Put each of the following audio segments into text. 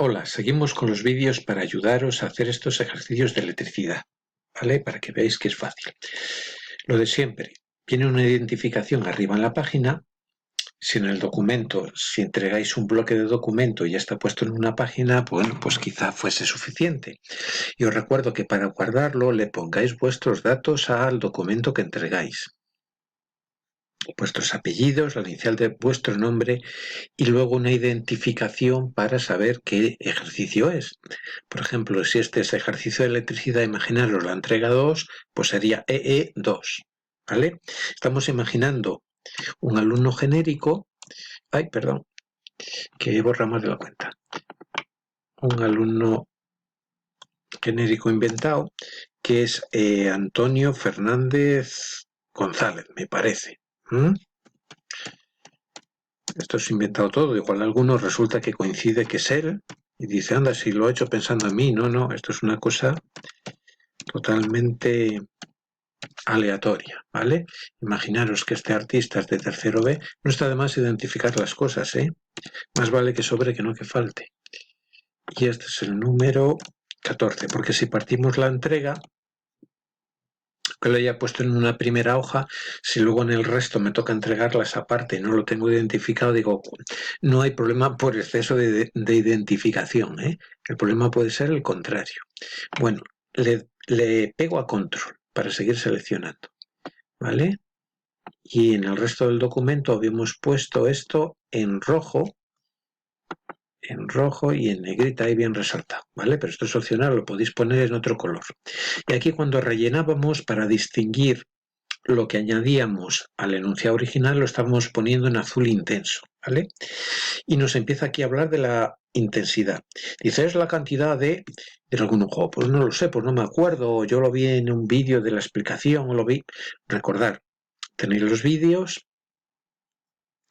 Hola, seguimos con los vídeos para ayudaros a hacer estos ejercicios de electricidad, ¿vale? Para que veáis que es fácil. Lo de siempre, tiene una identificación arriba en la página. Si en el documento, si entregáis un bloque de documento y ya está puesto en una página, bueno, pues quizá fuese suficiente. Y os recuerdo que para guardarlo le pongáis vuestros datos al documento que entregáis. Vuestros apellidos, la inicial de vuestro nombre y luego una identificación para saber qué ejercicio es. Por ejemplo, si este es ejercicio de electricidad, imaginaros la entrega 2, pues sería EE2, ¿vale? Estamos imaginando un alumno genérico, que borramos de la cuenta, un alumno genérico inventado, que es Antonio Fernández González, me parece. Esto es inventado todo, igual algunos resulta que coincide que es él y dice, anda, si lo ha hecho pensando en mí. No, esto es una cosa totalmente aleatoria, ¿vale? Imaginaros que este artista es de tercero B, no está de más identificar las cosas, ¿eh? Más vale que sobre que no que falte. Y este es el número 14, porque si partimos la entrega, que lo haya puesto en una primera hoja, si luego en el resto me toca entregarlas aparte y no lo tengo identificado, digo, no hay problema por exceso de identificación, ¿eh? El problema puede ser el contrario. Bueno, le pego a control para seguir seleccionando, ¿vale? Y en el resto del documento habíamos puesto esto en rojo y en negrita ahí bien resaltado, ¿vale? Pero esto es opcional, lo podéis poner en otro color. Y aquí cuando rellenábamos, para distinguir lo que añadíamos al enunciado original, lo estábamos poniendo en azul intenso, ¿vale? Y nos empieza aquí a hablar de la intensidad. Dice, es la cantidad de algún juego. Pues no lo sé, pues no me acuerdo, yo lo vi en un vídeo de la explicación, o lo vi. Recordar, tenéis los vídeos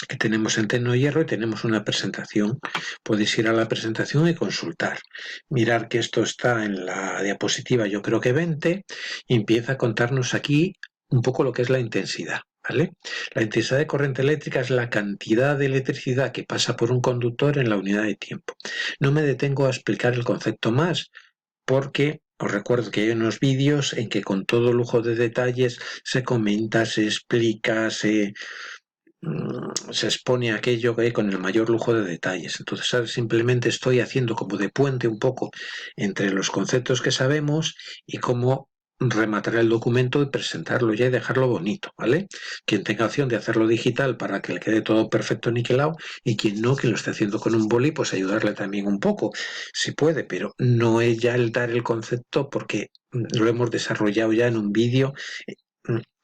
que tenemos en Tecnohierro y tenemos una presentación. Podéis ir a la presentación y consultar. Mirar que esto está en la diapositiva, yo creo que 20, y empieza a contarnos aquí un poco lo que es la intensidad, ¿vale? La intensidad de corriente eléctrica es la cantidad de electricidad que pasa por un conductor en la unidad de tiempo. No me detengo a explicar el concepto más, porque os recuerdo que hay unos vídeos en que con todo lujo de detalles se comenta, se explica, se expone aquello que hay con el mayor lujo de detalles. Entonces ahora simplemente estoy haciendo como de puente un poco entre los conceptos que sabemos y cómo rematar el documento y presentarlo ya y dejarlo bonito, ¿vale? Quien tenga opción de hacerlo digital para que le quede todo perfecto niquelado, y quien no, que lo esté haciendo con un boli, pues ayudarle también un poco, si puede, pero no es ya el dar el concepto porque lo hemos desarrollado ya en un vídeo.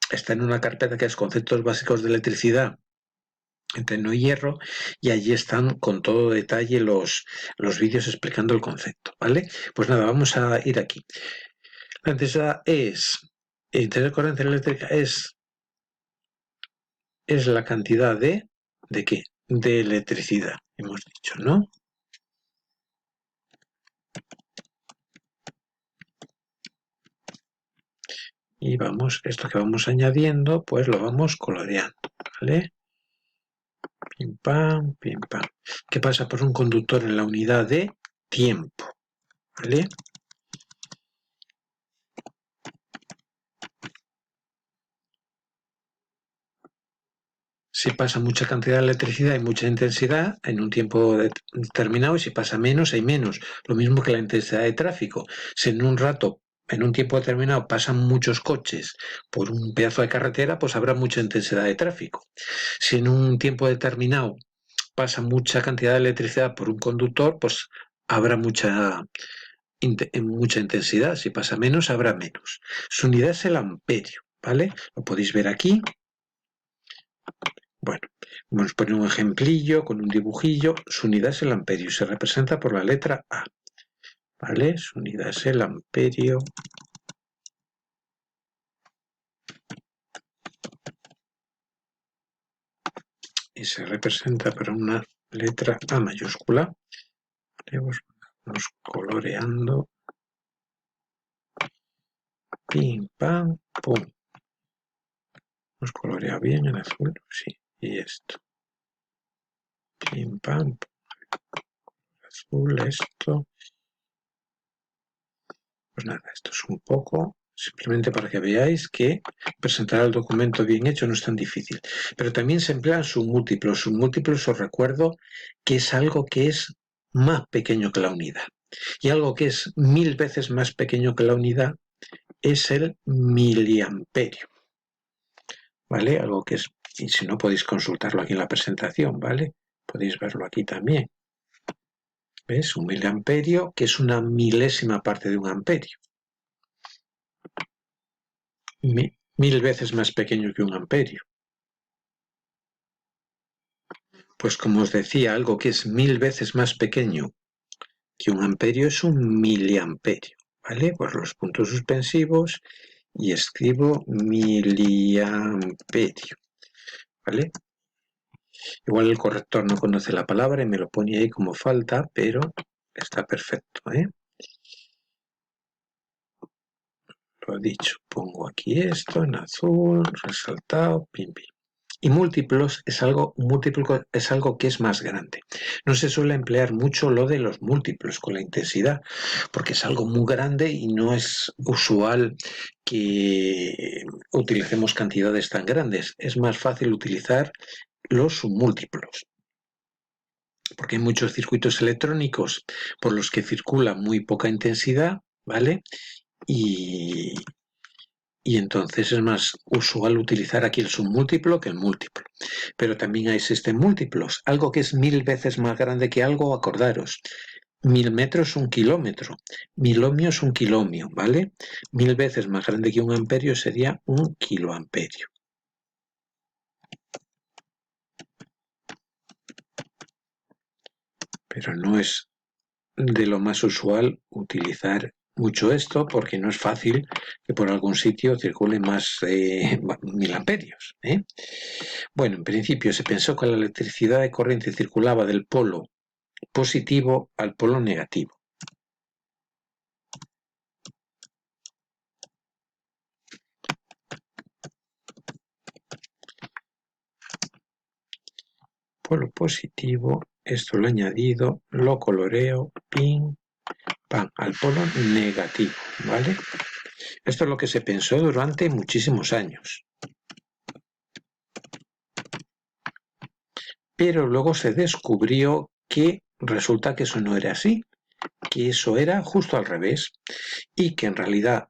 Está en una carpeta que es conceptos básicos de electricidad en Tecnohierro, y allí están con todo detalle los vídeos explicando el concepto, ¿vale? Pues nada, vamos a ir aquí. La intensidad intensidad de corriente eléctrica es la cantidad ¿de qué? De electricidad, hemos dicho, ¿no? Y vamos, esto que vamos añadiendo, pues lo vamos coloreando, ¿vale? Pim, pam, pim, pam. ¿Qué pasa por un conductor en la unidad de tiempo? ¿Vale? Si pasa mucha cantidad de electricidad y mucha intensidad en un tiempo determinado, y si pasa menos, hay menos. Lo mismo que la intensidad de tráfico. Si en un tiempo determinado pasan muchos coches por un pedazo de carretera, pues habrá mucha intensidad de tráfico. Si en un tiempo determinado pasa mucha cantidad de electricidad por un conductor, pues habrá mucha intensidad. Si pasa menos, habrá menos. Su unidad es el amperio, ¿vale? Lo podéis ver aquí. Bueno, vamos a poner un ejemplillo con un dibujillo. Su unidad es el amperio y se representa por la letra A, ¿vale? Su unidad es el amperio. Y se representa por una letra A mayúscula. Vamos coloreando. Pim, pam, pum. ¿Hemos coloreado bien en azul? Sí. Y esto. Pim, pam, pum. azul esto. Pues nada, esto es un poco, simplemente para que veáis que presentar el documento bien hecho no es tan difícil. Pero también se emplean submúltiplos. Submúltiplos os recuerdo que es algo que es más pequeño que la unidad. Y algo que es 1000 veces más pequeño que la unidad es el miliamperio. ¿Vale? Algo que es, y si no podéis consultarlo aquí en la presentación, ¿vale? Podéis verlo aquí también. ¿Ves? Un miliamperio, que es una milésima parte de un amperio. 1000 veces más pequeño que un amperio. Pues como os decía, algo que es 1000 veces más pequeño que un amperio es un miliamperio, ¿vale? Pues los puntos suspensivos y escribo miliamperio, ¿vale? Igual el corrector no conoce la palabra y me lo pone ahí como falta, pero está perfecto, ¿eh? Lo dicho, pongo aquí esto en azul, resaltado, pim, pim. Y múltiplos es algo, múltiplo es algo que es más grande. No se suele emplear mucho lo de los múltiplos con la intensidad, porque es algo muy grande y no es usual que utilicemos cantidades tan grandes. Es más fácil utilizar los submúltiplos, porque hay muchos circuitos electrónicos por los que circula muy poca intensidad, ¿vale? Y entonces es más usual utilizar aquí el submúltiplo que el múltiplo. Pero también existen múltiplos. Algo que es 1000 veces más grande que algo, acordaros. 1000 metros, un kilómetro. 1000 ohmios, un kilomio, ¿vale? 1000 veces más grande que un amperio sería un kiloamperio. Pero no es de lo más usual utilizar mucho esto porque no es fácil que por algún sitio circule más de 1000 amperios. Bueno, en principio se pensó que la electricidad de corriente circulaba del polo positivo al polo negativo. Polo positivo, esto lo he añadido, lo coloreo, pin, pam, al polo negativo, ¿vale? Esto es lo que se pensó durante muchísimos años. Pero luego se descubrió que resulta que eso no era así, que eso era justo al revés y que en realidad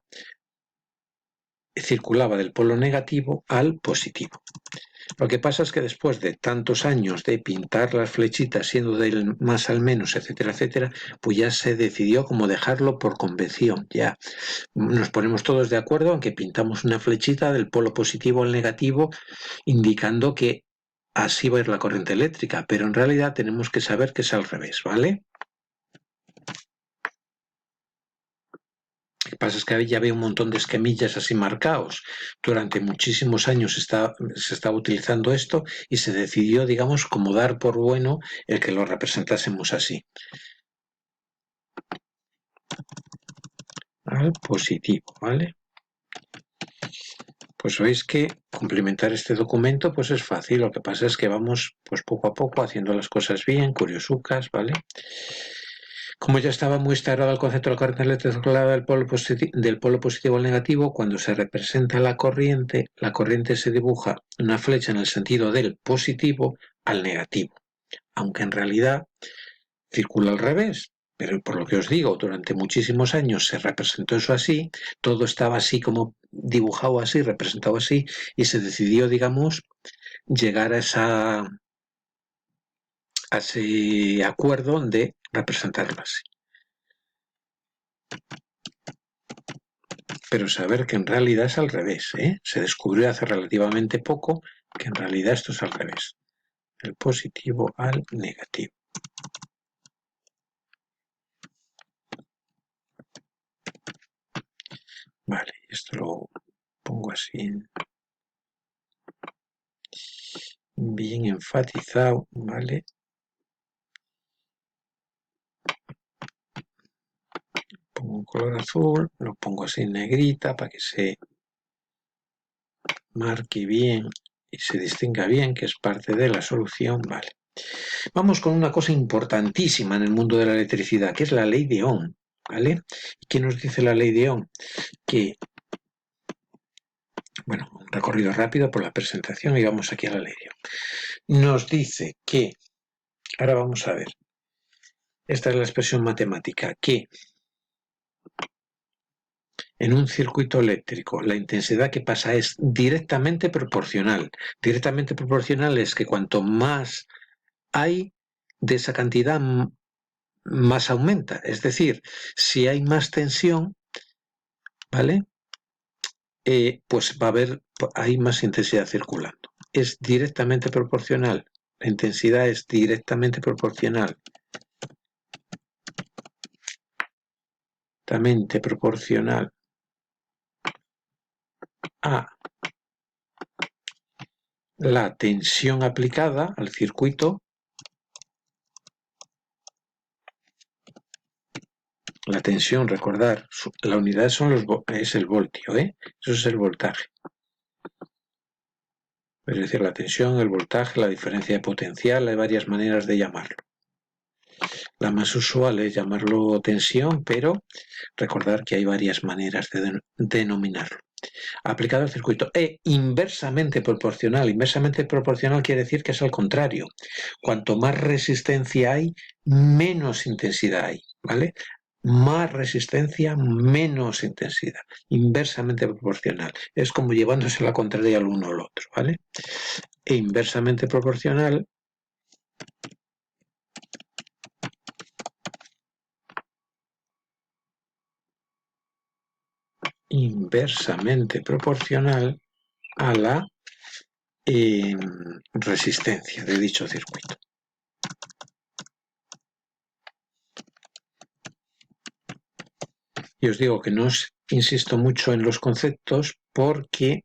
circulaba del polo negativo al positivo. Lo que pasa es que después de tantos años de pintar las flechitas siendo del más al menos, etcétera, etcétera, pues ya se decidió como dejarlo por convención. Ya nos ponemos todos de acuerdo en que pintamos una flechita del polo positivo al negativo, indicando que así va a ir la corriente eléctrica, pero en realidad tenemos que saber que es al revés, ¿vale? Lo que pasa es que ya había un montón de esquemillas así marcados. Durante muchísimos años se estaba utilizando esto y se decidió, digamos, como dar por bueno el que lo representásemos así. Al positivo, ¿vale? Pues veis que complementar este documento pues es fácil. Lo que pasa es que vamos pues poco a poco haciendo las cosas bien, curiosucas, ¿vale? Como ya estaba muy instaurado el concepto de la corriente eléctrica del polo positivo al negativo, cuando se representa la corriente se dibuja una flecha en el sentido del positivo al negativo, aunque en realidad circula al revés. Pero por lo que os digo, durante muchísimos años se representó eso así, todo estaba así como dibujado así, representado así, y se decidió, digamos, llegar a ese acuerdo de representarlo así. Pero saber que en realidad es al revés, ¿eh? Se descubrió hace relativamente poco que en realidad esto es al revés. El positivo al negativo. Vale, esto lo pongo así bien enfatizado, ¿vale? Pongo un color azul, lo pongo así en negrita para que se marque bien y se distinga bien que es parte de la solución, vale. Vamos con una cosa importantísima en el mundo de la electricidad, que es la ley de Ohm, ¿vale? ¿Qué nos dice la ley de Ohm? Que, bueno, un recorrido rápido por la presentación y vamos aquí a la ley de Ohm. Nos dice que, ahora vamos a ver, esta es la expresión matemática, que en un circuito eléctrico la intensidad que pasa es directamente proporcional. Directamente proporcional es que cuanto más hay de esa cantidad, más aumenta. Es decir, si hay más tensión, ¿vale? Pues va a haber, hay más intensidad circulando. Es directamente proporcional. La intensidad es directamente proporcional. Directamente proporcional a la tensión aplicada al circuito. La tensión, recordar, la unidad es el voltio, ¿eh? Eso es el voltaje. Es decir, la tensión, el voltaje, la diferencia de potencial, hay varias maneras de llamarlo. La más usual es llamarlo tensión, pero recordar que hay varias maneras de denominarlo. Aplicado al circuito. Inversamente proporcional. Inversamente proporcional quiere decir que es al contrario. Cuanto más resistencia hay, menos intensidad hay, ¿vale? Más resistencia, menos intensidad. Inversamente proporcional. Es como llevándose la contraria al uno al otro, ¿vale? E inversamente proporcional a la resistencia de dicho circuito. Y os digo que no os insisto mucho en los conceptos porque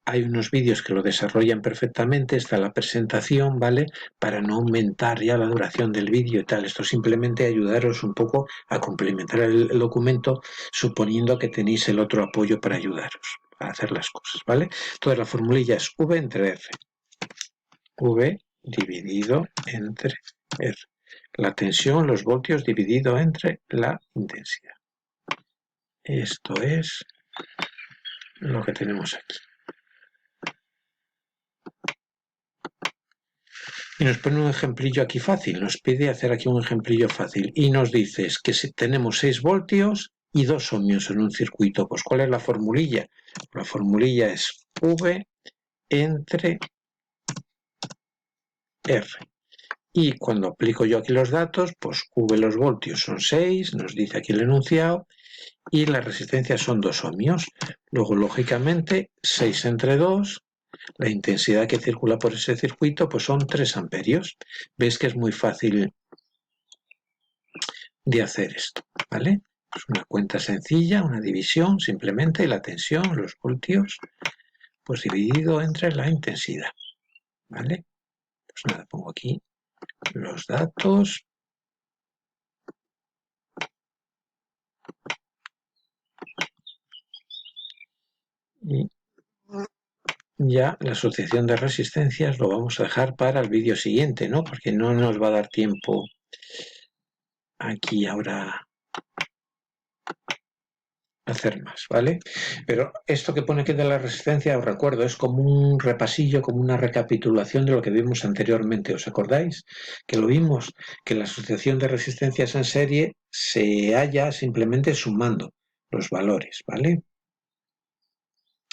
hay unos vídeos que lo desarrollan perfectamente, está la presentación, ¿vale? Para no aumentar ya la duración del vídeo y tal. Esto simplemente ayudaros un poco a complementar el documento, suponiendo que tenéis el otro apoyo para ayudaros a hacer las cosas, ¿vale? Entonces la formulilla es V entre R. V dividido entre R. La tensión, los voltios dividido entre la intensidad. Esto es lo que tenemos aquí. Y nos pone un ejemplillo aquí fácil, nos pide hacer aquí un ejemplillo fácil y nos dice que si tenemos 6 voltios y 2 ohmios en un circuito, pues ¿cuál es la formulilla? La formulilla es V entre R. Y cuando aplico yo aquí los datos, pues V los voltios son 6, nos dice aquí el enunciado, y la resistencia son 2 ohmios. Luego, lógicamente, 6 entre 2, la intensidad que circula por ese circuito pues son 3 amperios. Veis que es muy fácil de hacer esto, ¿vale? Es una cuenta sencilla, una división, simplemente la tensión, los voltios, pues dividido entre la intensidad, ¿vale? Pues nada, pongo aquí los datos. Y ya la asociación de resistencias lo vamos a dejar para el vídeo siguiente, ¿no? Porque no nos va a dar tiempo aquí ahora hacer más, ¿vale? Pero esto que pone aquí de la resistencia, os recuerdo, es como un repasillo, como una recapitulación de lo que vimos anteriormente. ¿Os acordáis? Que lo vimos, que la asociación de resistencias en serie se halla simplemente sumando los valores, ¿vale?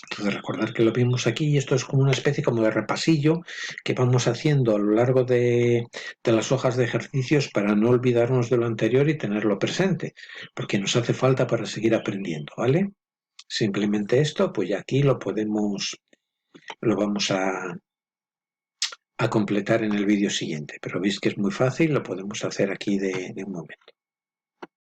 Entonces recordar que lo vimos aquí y esto es como una especie como de repasillo que vamos haciendo a lo largo de las hojas de ejercicios para no olvidarnos de lo anterior y tenerlo presente, porque nos hace falta para seguir aprendiendo, ¿vale? Simplemente esto, pues ya aquí lo vamos a completar en el vídeo siguiente, pero veis que es muy fácil, lo podemos hacer aquí de un momento.